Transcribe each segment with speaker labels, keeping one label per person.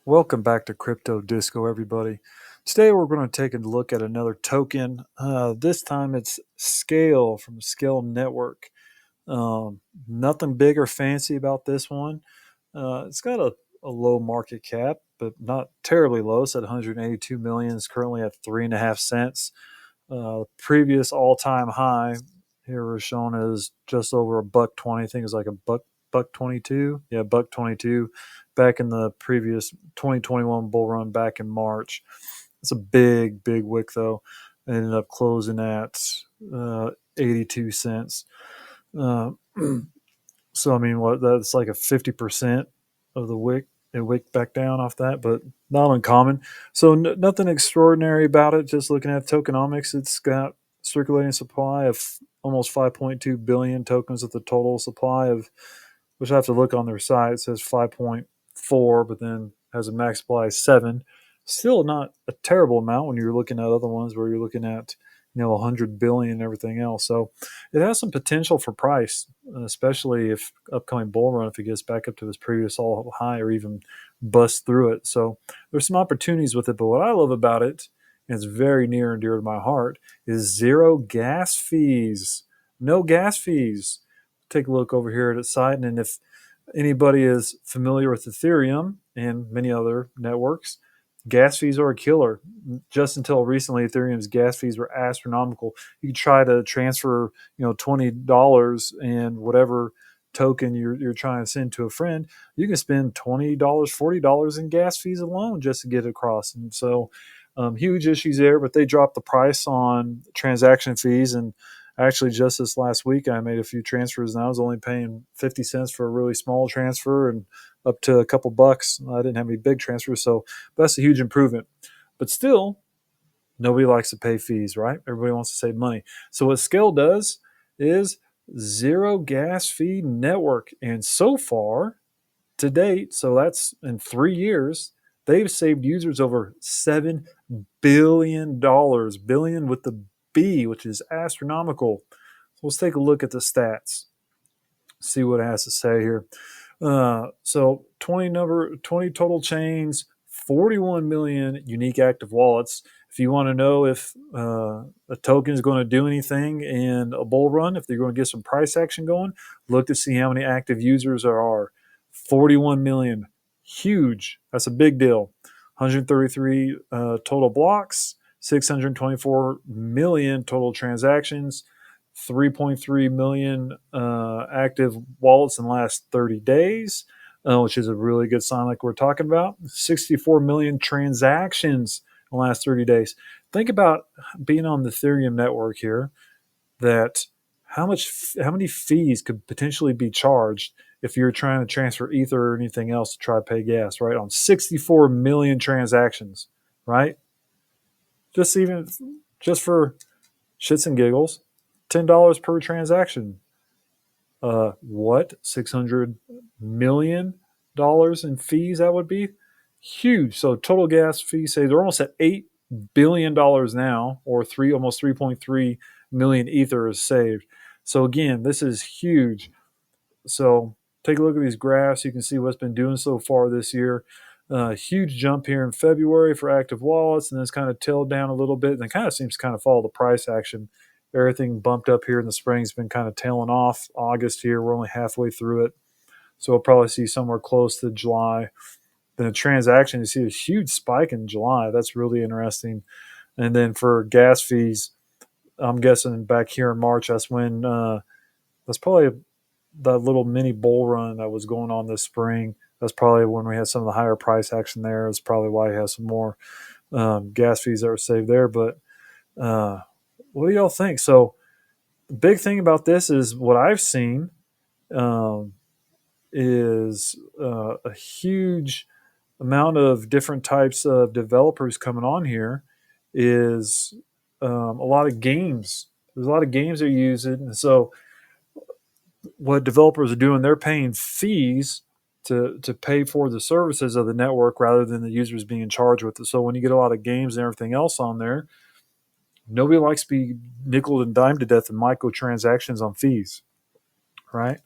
Speaker 1: Welcome back to Crypto Disco, everybody. Today we're going to take a look at another token. This time it's Scale from Scale Network. Nothing big or fancy about this one. It's got a low market cap, but not terribly low. It's at 182 million. It's currently at 3.5 cents. Previous all-time high here was shown as just over a buck 20. I think it's like a buck 22. Yeah, buck 22 back in the previous 2021 bull run back in March. It's a big wick though. It ended up closing at 82 cents. Uh, so I mean, what that's like a 50% of the wick. It wicked back down off that, but not uncommon. So nothing extraordinary about it. Just looking at tokenomics, it's got circulating supply of almost 5.2 billion tokens of the total supply of, which I have to look on their site. It says 5.4, but then has a max supply of 7. Still not a terrible amount when you're looking at other ones where you're looking at 100 billion and everything else. So it has some potential for price, especially if upcoming bull run, if it gets back up to its previous all high or even bust through it. So there's some opportunities with it. But what I love about it, and it's very near and dear to my heart, is zero gas fees. No gas fees. Take a look over here at its site, and if anybody is familiar with Ethereum and many other networks, gas fees are a killer. Just until recently, Ethereum's gas fees were astronomical. You could try to transfer, $20 and whatever token you're trying to send to a friend, you can spend $20, $40 in gas fees alone just to get it across. And so, huge issues there. But they dropped the price on transaction fees, and actually, just this last week, I made a few transfers, and I was only paying 50 cents for a really small transfer and up to a couple bucks. I didn't have any big transfers, so that's a huge improvement. But still, nobody likes to pay fees, right? Everybody wants to save money. So what Scale does is zero gas fee network. And so far, to date, so that's in 3 years, they've saved users over $7 billion, billion with the B, which is astronomical. So let's take a look at the stats, see what it has to say here. So 20 total chains, 41 million unique active wallets. If you want to know if a token is going to do anything in a bull run, if they're going to get some price action going, look to see how many active users there are. 41 million, huge. That's a big deal. 133 total blocks, 624 million total transactions, 3.3 million active wallets in the last 30 days, which is a really good sign, like we're talking about. 64 million transactions in the last 30 days. Think about being on the Ethereum network here, that how many fees could potentially be charged if you're trying to transfer ether or anything else to try to pay gas, right? On 64 million transactions, right? Just for shits and giggles, $10 per transaction. What, $600 million in fees that would be? Huge. So total gas fee saved. They're almost at $8 billion now, or almost 3.3 million ether is saved. So again, this is huge. So take a look at these graphs. You can see what's been doing so far this year. Huge jump here in February for active wallets, and then it's kind of tailed down a little bit, and it kind of seems to kind of follow the price action. Everything bumped up here in the spring has been kind of tailing off. August here, we're only halfway through it, so we'll probably see somewhere close to July. Then the transaction, you see a huge spike in July. That's really interesting. And then for gas fees, I'm guessing back here in March, that's when that's probably that little mini bull run that was going on this spring. That's probably when we had some of the higher price action there. It's probably why you have some more gas fees that were saved there. But what do y'all think? So the big thing about this is what I've seen um, is a huge amount of different types of developers coming on here. Is a lot of games. There's a lot of games they're using, and so what developers are doing, they're paying fees to pay for the services of the network rather than the users being charged with it. So when you get a lot of games and everything else on there, nobody likes to be nickel and dime to death in microtransactions on fees, right?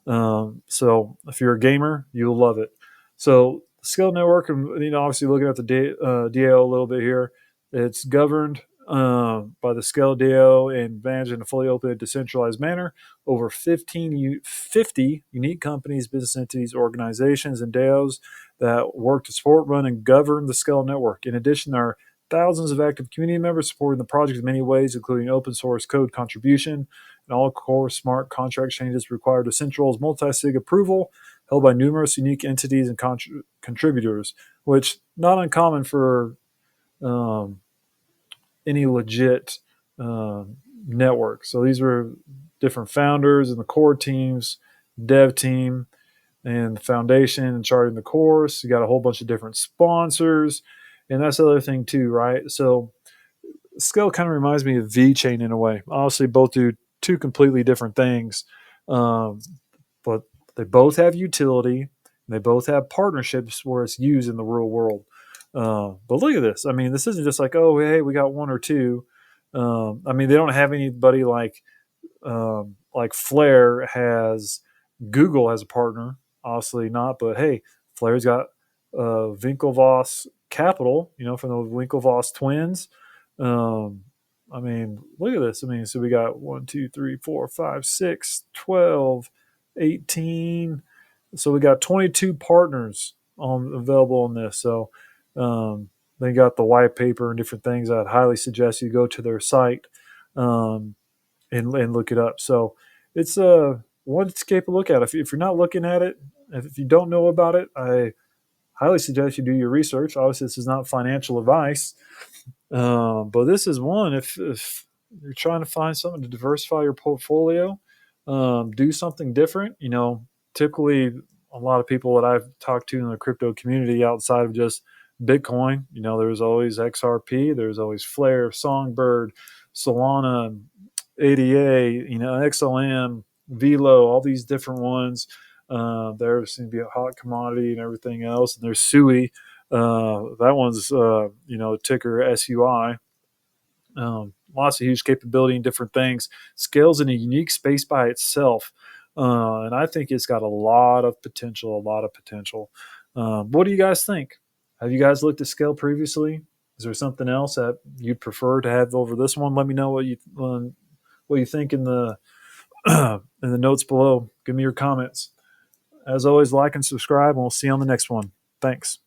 Speaker 1: So if you're a gamer, you'll love it. So Scale Network, and obviously looking at the DAO a little bit here, it's governed by the Scale DAO and managed in a fully open, decentralized manner. Over 50 unique companies, business entities, organizations, and DAOs that work to support, run, and govern the Scale Network. In addition, there are thousands of active community members supporting the project in many ways, including open source code contribution, and all core smart contract changes require Decentral's multi-sig approval, held by numerous unique entities and contributors, which not uncommon for um, any legit network. So these were different founders and the core teams, dev team, and the foundation and charting the course. You got a whole bunch of different sponsors, and that's the other thing too, right? So Scale kind of reminds me of VeChain in a way. Obviously, both do two completely different things, um, but they both have utility. And they both have partnerships where it's used in the real world. But look at this. I mean, this isn't just like, oh, hey, we got one or two. I mean, they don't have anybody like Flare has. Google as a partner, obviously not, but hey, Flare's got Winklevoss Capital, from the Winklevoss twins. Um, I mean, look at this. I mean, so we got 1, 2, 3, 4, 5, 6, 12, 18. So we got 22 partners available on this. So they got the white paper and different things. I'd highly suggest you go to their site um, and look it up. So it's one to take a look at. If you're not looking at it, if you don't know about it, I highly suggest you do your research. Obviously, this is not financial advice, but this is one. If you're trying to find something to diversify your portfolio, do something different. Typically a lot of people that I've talked to in the crypto community outside of just Bitcoin, there's always XRP, there's always Flare, Songbird, Solana, ADA, XLM, Velo, all these different ones. There seems to be a hot commodity and everything else. And there's SUI. That one's, ticker SUI. Lots of huge capability and different things. Scales in a unique space by itself. And I think it's got a lot of potential, what do you guys think? Have you guys looked at Scale previously? Is there something else that you'd prefer to have over this one? Let me know what you think in the in the notes below. Give me your comments. As always, like and subscribe, and we'll see you on the next one. Thanks.